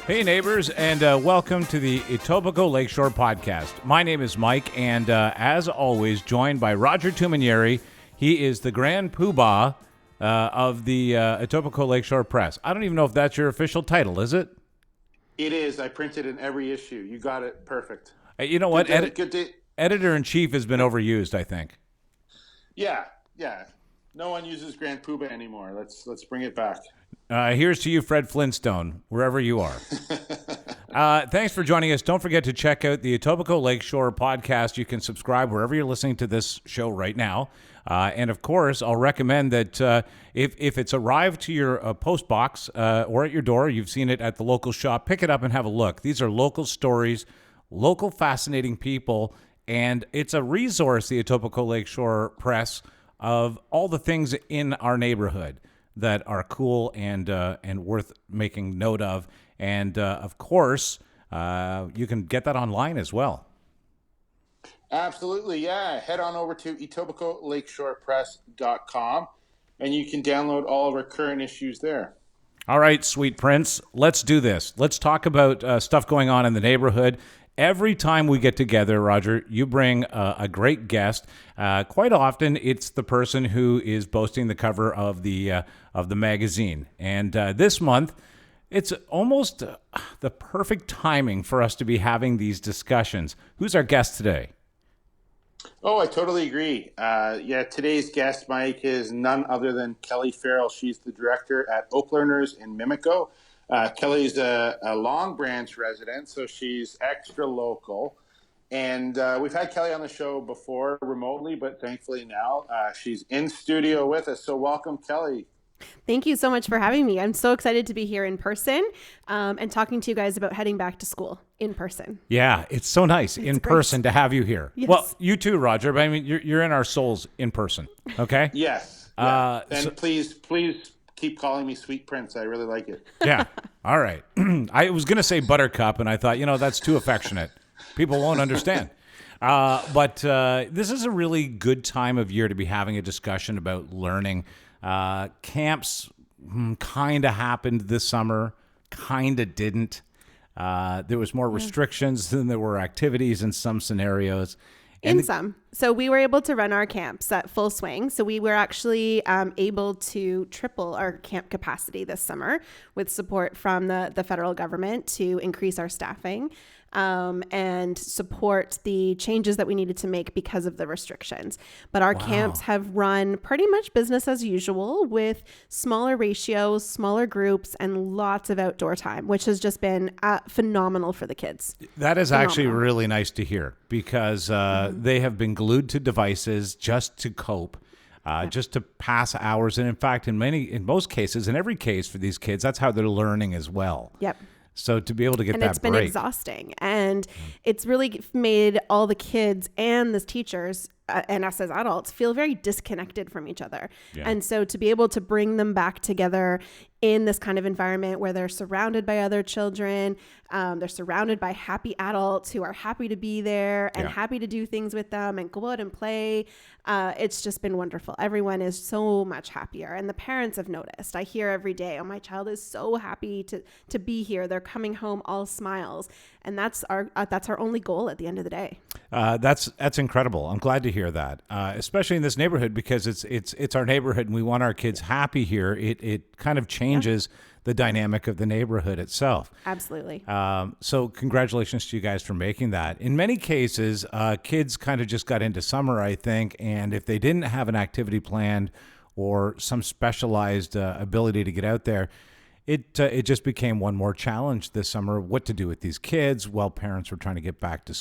Hey neighbors, and welcome to the Etobicoke Lakeshore Podcast. My name is Mike, and as always, joined by Roger Tumanieri. He is the Grand Poobah of the Etobicoke Lakeshore Press. I don't even know if that's your official title, is it? It is. I printed in every issue. You got it. Perfect. You know what? Good day. Editor-in-chief has been overused, I think. Yeah. No one uses Grand Poobah anymore. Let's bring it back. Here's to you, Fred Flintstone, wherever you are. Thanks for joining us. Don't forget to check out the Etobicoke Lakeshore Podcast. You can subscribe wherever you're listening to this show right now. And of course, I'll recommend that if it's arrived to your post box or at your door, you've seen it at the local shop, pick it up and have a look. These are local stories, local fascinating people, and it's a resource, the Etobicoke Lakeshore Press, of all the things in our neighborhood that are cool and worth making note of. And of course, you can get that online as well. Absolutely, yeah. Head on over to etobicokelakeshorepress.com and you can download all of our current issues there. All right, sweet prince, let's do this. Let's talk about stuff going on in the neighborhood. Every time we get together, Roger, you bring a great guest. Quite often, it's the person who is boasting the cover of the magazine. And this month, it's almost the perfect timing for us to be having these discussions. Who's our guest today? Oh, I totally agree. Today's guest, Mike, is none other than Kelly Farrell. She's the director at Oak Learners in Mimico. Kelly's a Long Branch resident, so she's extra local. And we've had Kelly on the show before remotely, but thankfully now she's in studio with us. So welcome, Kelly. Thank you so much for having me. I'm so excited to be here in person and talking to you guys about heading back to school in person. Yeah, it's so nice in person to have you here. Yes. Well, you too, Roger, but I mean, you're in our souls in person, okay? Yes. Yeah. Please keep calling me Sweet Prince. I really like it. Yeah. All right. I was going to say Buttercup, and I thought, that's too affectionate. People won't understand. But this is a really good time of year to be having a discussion about learning. Camps kind of happened this summer, kind of didn't. There was more restrictions than there were activities in some scenarios. So we were able to run our camps at full swing. So we were actually able to triple our camp capacity this summer with support from the federal government to increase our staffing and support the changes that we needed to make because of the restrictions. But our camps have run pretty much business as usual with smaller ratios, smaller groups, and lots of outdoor time, which has just been phenomenal for the kids. That is actually really nice to hear because they have been glued to devices just to cope. Just to pass hours. And in fact, in most cases, in every case for these kids, that's how they're learning as well. Yep. So to be able to get that break. And it's been exhausting. And it's really made all the kids and the teachers and us as adults feel very disconnected from each other. Yeah. And so to be able to bring them back together in this kind of environment where they're surrounded by other children, they're surrounded by happy adults who are happy to be there and happy to do things with them and go out and play. It's just been wonderful. Everyone is so much happier. And the parents have noticed. I hear every day, oh, my child is so happy to be here. They're coming home all smiles. And that's our only goal at the end of the day. That's incredible. I'm glad to hear that, especially in this neighborhood because it's our neighborhood and we want our kids happy here. It kind of changes the dynamic of the neighborhood itself. Absolutely. So congratulations to you guys for making that. In many cases, kids kind of just got into summer, I think, and if they didn't have an activity planned or some specialized ability to get out there, it just became one more challenge this summer, what to do with these kids while parents were trying to get back to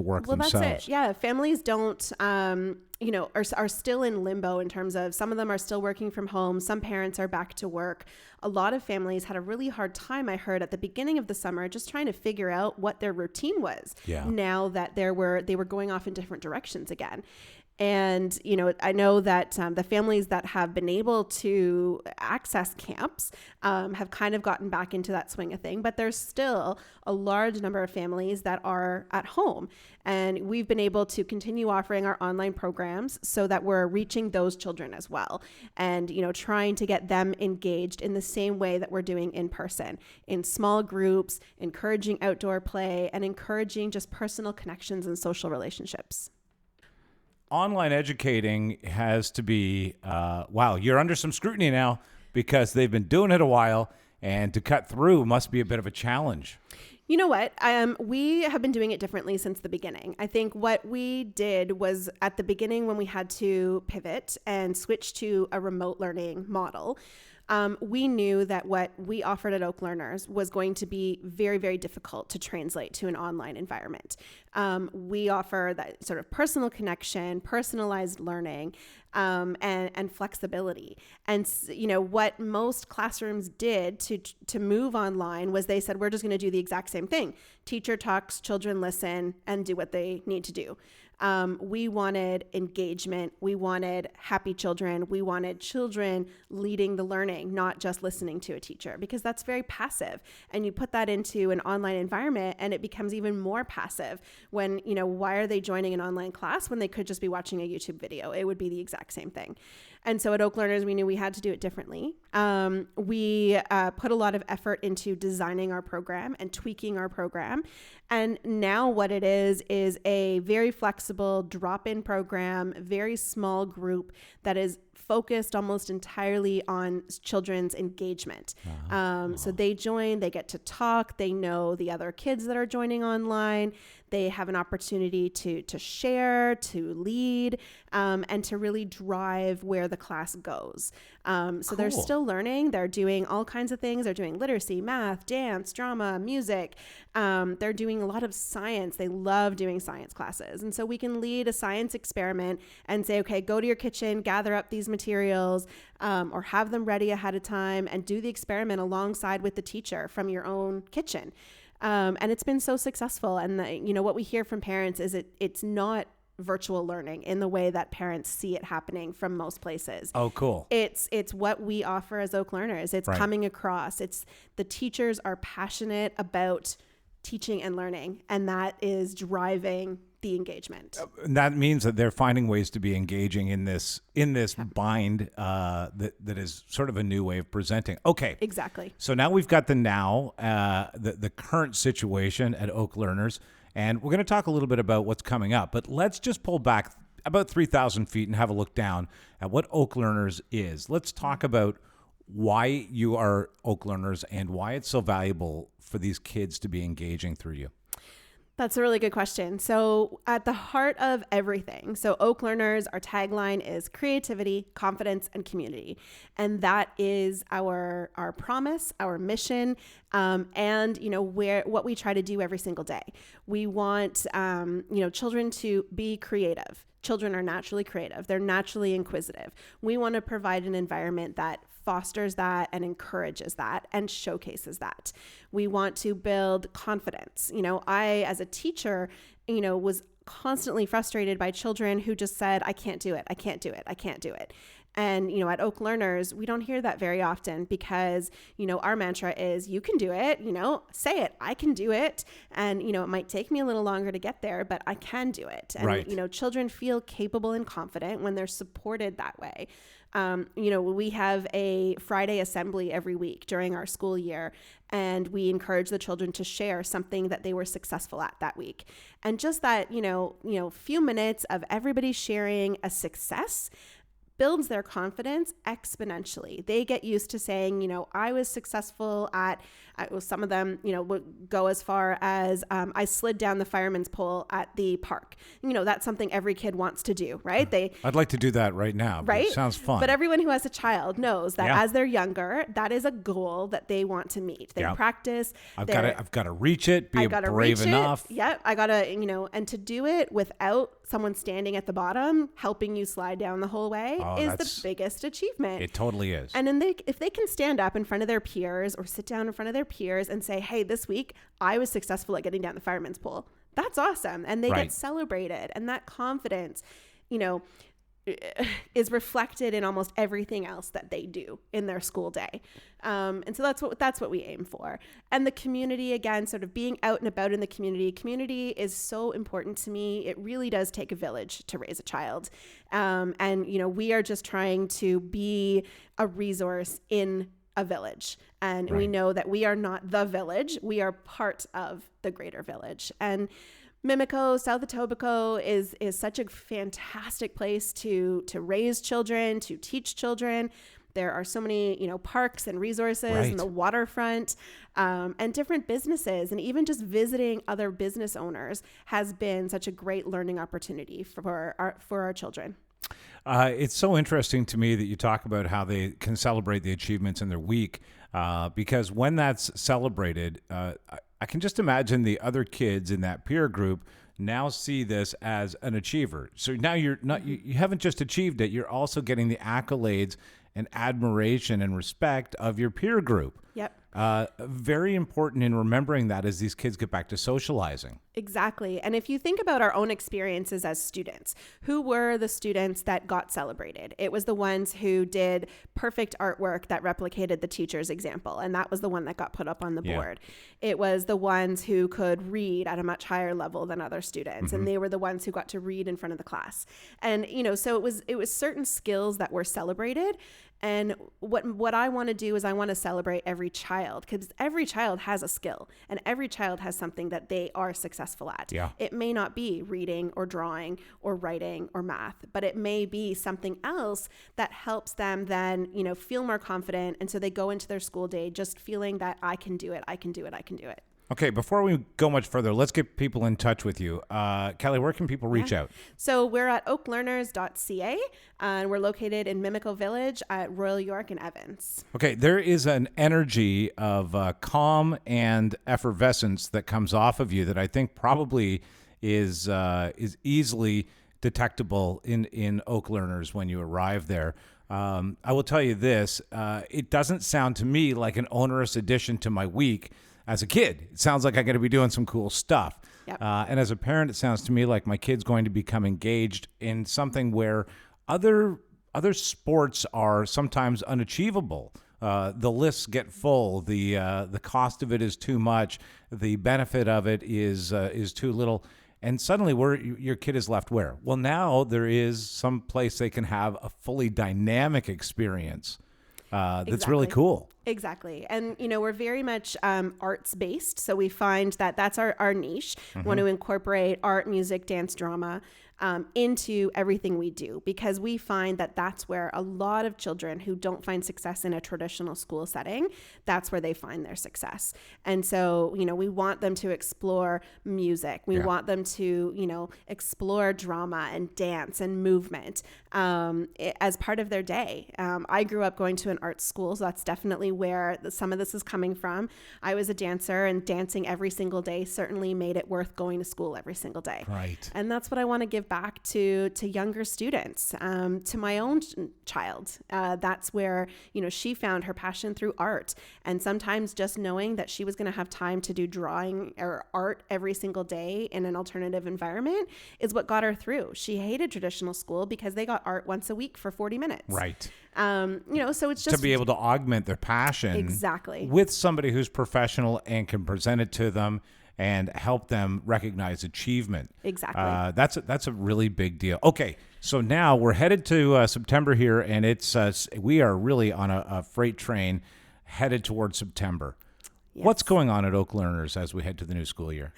work themselves. Well, that's it. Yeah, families don't, are still in limbo in terms of some of them are still working from home. Some parents are back to work. A lot of families had a really hard time, I heard, at the beginning of the summer, just trying to figure out what their routine was. Yeah. Now that they were going off in different directions again. And, I know that the families that have been able to access camps have kind of gotten back into that swing of thing, but there's still a large number of families that are at home. And we've been able to continue offering our online programs so that we're reaching those children as well. And, trying to get them engaged in the same way that we're doing in person, in small groups, encouraging outdoor play, and encouraging just personal connections and social relationships. Online educating has to be, wow, you're under some scrutiny now because they've been doing it a while, and to cut through must be a bit of a challenge. You know what? We have been doing it differently since the beginning. I think what we did was at the beginning when we had to pivot and switch to a remote learning model, we knew that what we offered at Oak Learners was going to be very, very difficult to translate to an online environment. We offer that sort of personal connection, personalized learning, and flexibility. And what most classrooms did to move online was they said, we're just going to do the exact same thing. Teacher talks, children listen, and do what they need to do. We wanted engagement. We wanted happy children. We wanted children leading the learning, not just listening to a teacher, because that's very passive. And you put that into an online environment and it becomes even more passive when, why are they joining an online class when they could just be watching a YouTube video? It would be the exact same thing. And so at Oak Learners, we knew we had to do it differently. We put a lot of effort into designing our program and tweaking our program. And now what it is a very flexible drop-in program, very small group that is focused almost entirely on children's engagement. So they join, they get to talk, they know the other kids that are joining online, they have an opportunity to share, to lead, and to really drive where the class goes. So they're still learning, they're doing all kinds of things, they're doing literacy, math, dance, drama, music, they're doing a lot of science, they love doing science classes. And so we can lead a science experiment and say, okay, go to your kitchen, gather up these materials, or have them ready ahead of time and do the experiment alongside with the teacher from your own kitchen. And it's been so successful. And what we hear from parents is it's not virtual learning in the way that parents see it happening from most places. Oh, cool. It's what we offer as Oak Learners. It's coming across. It's the teachers are passionate about teaching and learning, and that is driving the engagement. And that means that they're finding ways to be engaging in this bind that is sort of a new way of presenting. Okay. Exactly. So now we've got the current situation at Oak Learners, and we're going to talk a little bit about what's coming up. But let's just pull back about 3,000 feet and have a look down at what Oak Learners is. Let's talk about why you are Oak Learners and why it's so valuable for these kids to be engaging through you. That's a really good question. So at the heart of everything, so Oak Learners, our tagline is creativity, confidence, and community. And that is our promise, our mission, and what we try to do every single day. We want children to be creative. Children are naturally creative. They're naturally inquisitive. We want to provide an environment that fosters that and encourages that and showcases that. We want to build confidence. I, as a teacher, was constantly frustrated by children who just said, I can't do it. I can't do it. I can't do it. And, at Oak Learners, we don't hear that very often because, our mantra is you can do it, say it, I can do it. And, it might take me a little longer to get there, but I can do it. And, children feel capable and confident when they're supported that way. We have a Friday assembly every week during our school year, and we encourage the children to share something that they were successful at that week. And just that, few minutes of everybody sharing a success builds their confidence exponentially. They get used to saying, I was successful at some of them, would go as far as I slid down the fireman's pole at the park. That's something every kid wants to do, right? I'd like to do that right now. Right? It sounds fun. But everyone who has a child knows that as they're younger, that is a goal that they want to meet. They practice. I've got to reach it. Be brave enough. Yeah, I got to, and to do it without someone standing at the bottom helping you slide down the whole way is the biggest achievement. It totally is. And then if they can stand up in front of their peers or sit down in front of their peers and say, hey, this week I was successful at getting down the fireman's pole, that's awesome. And they get celebrated, and that confidence is reflected in almost everything else that they do in their school day. And so that's what we aim for. And the community, again, sort of being out and about in the community. Community is so important to me. It really does take a village to raise a child. And we are just trying to be a resource in a village. And we know that we are not the village. We are part of the greater village. And Mimico, South Etobicoke is such a fantastic place to raise children, to teach children. There are so many, parks and resources and the waterfront, and different businesses, and even just visiting other business owners has been such a great learning opportunity for our children. It's so interesting to me that you talk about how they can celebrate the achievements in their week, because when that's celebrated, I can just imagine the other kids in that peer group now see this as an achiever. So now you haven't just achieved it, you're also getting the accolades and admiration and respect of your peer group. Yep. Very important in remembering that as these kids get back to socializing. Exactly. And if you think about our own experiences as students, who were the students that got celebrated? It was the ones who did perfect artwork that replicated the teacher's example. And that was the one that got put up on the board. It was the ones who could read at a much higher level than other students. And they were the ones who got to read in front of the class. And, so it was certain skills that were celebrated. And what I want to do is I want to celebrate every child, because every child has a skill and every child has something that they are successful at. Yeah. It may not be reading or drawing or writing or math, but it may be something else that helps them then, feel more confident. And so they go into their school day just feeling that I can do it. I can do it. I can do it. Okay, before we go much further, let's get people in touch with you. Kelly, where can people reach out? So we're at oaklearners.ca, and we're located in Mimico Village at Royal York and Evans. Okay, there is an energy of calm and effervescence that comes off of you that I think probably is easily detectable in Oak Learners when you arrive there. I will tell you this, it doesn't sound to me like an onerous addition to my week. As a kid, it sounds like I got to be doing some cool stuff. Yep. And as a parent, it sounds to me like my kid's going to become engaged in something where other sports are sometimes unachievable. The lists get full. The cost of it is too much. The benefit of it is too little. And suddenly, your kid is left where? Well, now there is some place they can have a fully dynamic experience. That's really cool. Exactly. And, we're very much arts based. So we find that that's our niche. We want to incorporate art, music, dance, drama into everything we do, because we find that that's where a lot of children who don't find success in a traditional school setting, that's where they find their success. And so, we want them to explore music. We want them to, explore drama and dance and movement as part of their day. I grew up going to an art school, so that's definitely where some of this is coming from. I was a dancer, and dancing every single day certainly made it worth going to school every single day. Right. And that's what I want to give back to younger students, to my own child. That's where, she found her passion through art. And sometimes just knowing that she was going to have time to do drawing or art every single day in an alternative environment is what got her through. She hated traditional school because they got art once a week for 40 minutes. Right. So it's just to be able to augment their passion exactly with somebody who's professional and can present it to them and help them recognize achievement. Exactly. That's a really big deal. Okay, so now we're headed to September here, and we are really on a freight train headed towards September. Yes. What's going on at Oak Learners as we head to the new school year?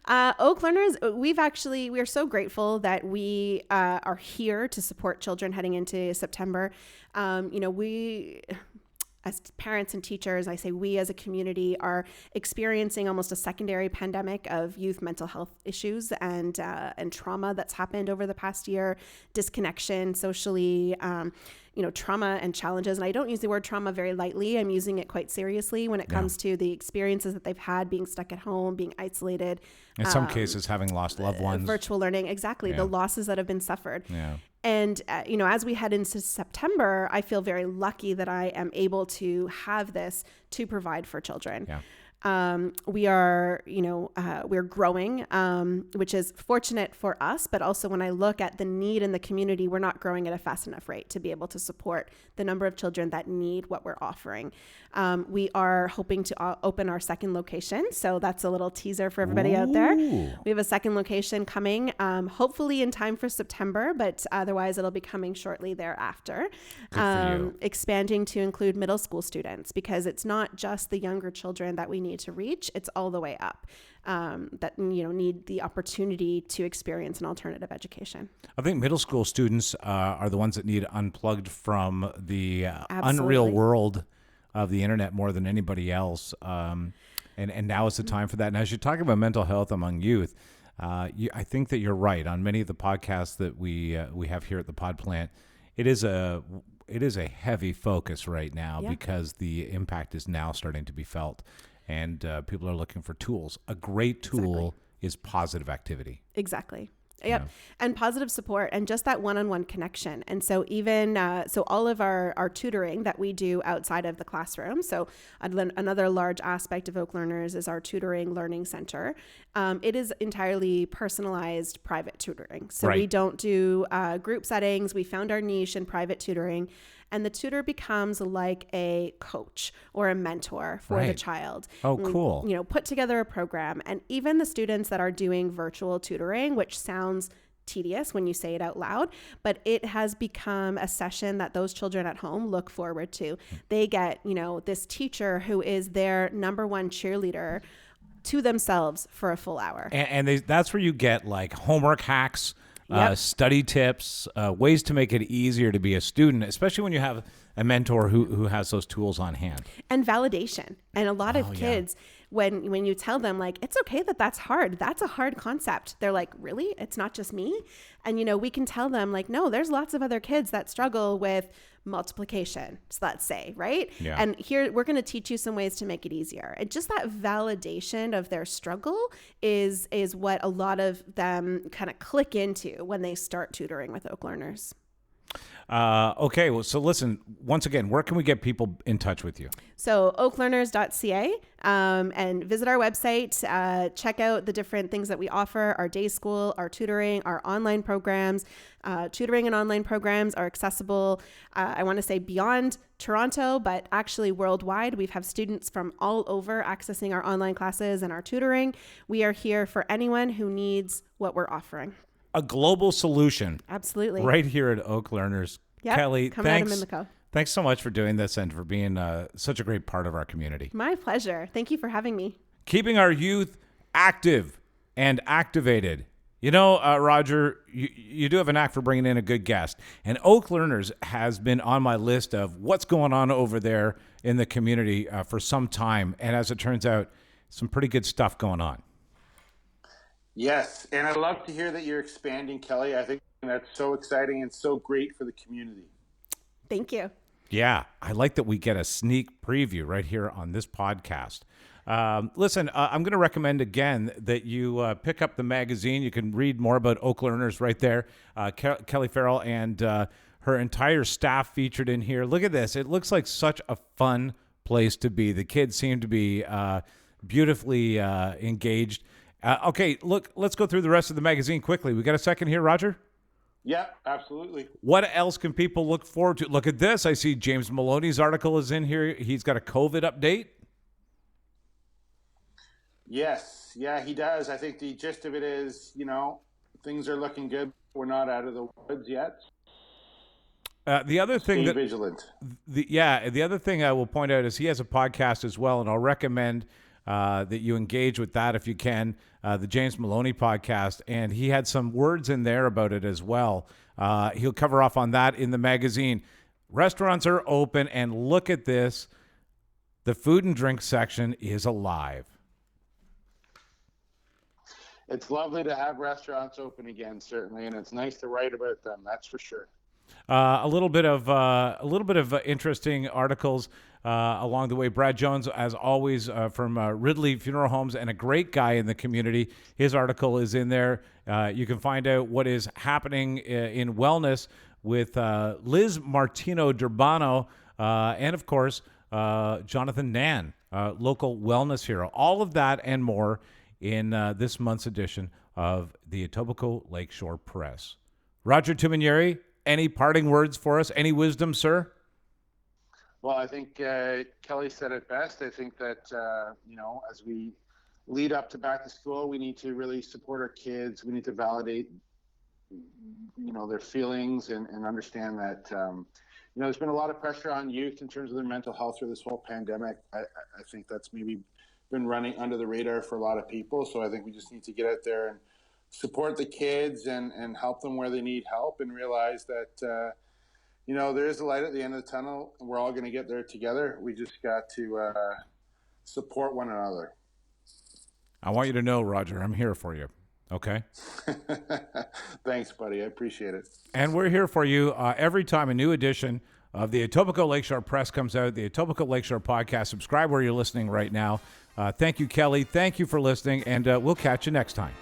Oak Learners, we are so grateful that we are here to support children heading into September. We, as parents and teachers, I say we as a community are experiencing almost a secondary pandemic of youth mental health issues and trauma that's happened over the past year, disconnection socially, trauma and challenges. And I don't use the word trauma very lightly. I'm using it quite seriously when it comes to the experiences that they've had being stuck at home, being isolated. In some cases, having lost loved ones. Virtual learning, exactly. Yeah. The losses that have been suffered. Yeah. And, as we head into September, I feel very lucky that I am able to have this to provide for children. Yeah. We are, we're growing, which is fortunate for us. But also when I look at the need in the community, we're not growing at a fast enough rate to be able to support the number of children that need what we're offering. We are hoping to open our second location. So that's a little teaser for everybody out there. We have a second location coming, hopefully in time for September, but otherwise it'll be coming shortly thereafter. Expanding to include middle school students, because it's not just the younger children that we need to reach, it's all the way up that need the opportunity to experience an alternative education. I think middle school students are the ones that need unplugged from the Absolutely. unreal world of the internet more than anybody else. And now is the time for that. And as you talk about mental health among youth, I think that you're right. On many of the podcasts that we have here at the Pod Plant, it is a heavy focus right now because the impact is now starting to be felt, and people are looking for tools. A great tool is positive activity. Exactly. Yep. And positive support and just that one-on-one connection. And so even, so all of our tutoring that we do outside of the classroom. So another large aspect of Oak Learners is our tutoring learning center. It is entirely personalized private tutoring. So we don't do group settings. We found our niche in private tutoring. And the tutor becomes like a coach or a mentor for the child. Oh, cool. We, put together a program. And even the students that are doing virtual tutoring, which sounds tedious when you say it out loud, but it has become a session that those children at home look forward to. They get, this teacher who is their number one cheerleader to themselves for a full hour. And that's where you get like homework hacks, study tips, ways to make it easier to be a student, especially when you have a mentor who has those tools on hand. And validation. And a lot of kids, when you tell them, like, it's okay that's hard. That's a hard concept. They're like, really? It's not just me? And, we can tell them, like, no, there's lots of other kids that struggle with multiplication, so let's say, right? Yeah. And here we're going to teach you some ways to make it easier. And just that validation of their struggle is what a lot of them kind of click into when they start tutoring with Oak Learners. Okay, well, so listen, once again, where can we get people in touch with you? So oaklearners.ca, and visit our website, check out the different things that we offer, our day school, our tutoring, our online programs. Tutoring and online programs are accessible, I want to say beyond Toronto, but actually worldwide. We have students from all over accessing our online classes and our tutoring. We are here for anyone who needs what we're offering. A global solution. Absolutely. Right here at Oak Learners. Yep. Kelly, Coming out of Mimico. Thanks so much for doing this and for being such a great part of our community. My pleasure. Thank you for having me. Keeping our youth active and activated. Roger, you do have a knack for bringing in a good guest. And Oak Learners has been on my list of what's going on over there in the community for some time. And as it turns out, some pretty good stuff going on. Yes, and I love to hear that you're expanding, Kelly. I think that's so exciting and so great for the community. Thank you. Yeah, I like that we get a sneak preview right here on this podcast. Listen, I'm going to recommend again that you pick up the magazine. You can read more about Oak Learners right there. Kelly Farrell and her entire staff featured in here. Look at this. It looks like such a fun place to be. The kids seem to be beautifully engaged. Okay, look, let's go through the rest of the magazine quickly. We got a second here, Roger? Yeah, absolutely. What else can people look forward to? Look at this. I see James Maloney's article is in here. He's got a COVID update. Yes. Yeah, he does. I think the gist of it is, things are looking good. We're not out of the woods yet. The other thing Stay vigilant. The other thing I will point out is he has a podcast as well, and I'll recommend that you engage with that if you can, the James Maloney podcast, and he had some words in there about it as well. He'll cover off on that in the magazine. Restaurants are open, and look at this. The food and drink section is alive. It's lovely to have restaurants open again, certainly, and it's nice to write about them. That's for sure. A little bit of interesting articles along the way. Brad Jones, as always, from Ridley Funeral Homes, and a great guy in the community. His article is in there. You can find out what is happening in wellness with Liz Martino Durbano, and of course, Jonathan Nan, local wellness hero. All of that and more in this month's edition of the Etobicoke Lakeshore Press. Roger Tuminieri, any parting words for us? Any wisdom, sir? Well, I think Kelly said it best. I think that, as we lead up to back to school, we need to really support our kids. We need to validate, their feelings and understand that, there's been a lot of pressure on youth in terms of their mental health through this whole pandemic. I think that's maybe been running under the radar for a lot of people. So I think we just need to get out there and support the kids and help them where they need help, and realize that, there is a light at the end of the tunnel, and we're all going to get there together. We just got to support one another. I want you to know, Roger, I'm here for you. Okay? Thanks, buddy. I appreciate it. And we're here for you every time a new edition of the Etobicoke Lakeshore Press comes out, the Etobicoke Lakeshore Podcast. Subscribe where you're listening right now. Thank you, Kelly. Thank you for listening, and we'll catch you next time.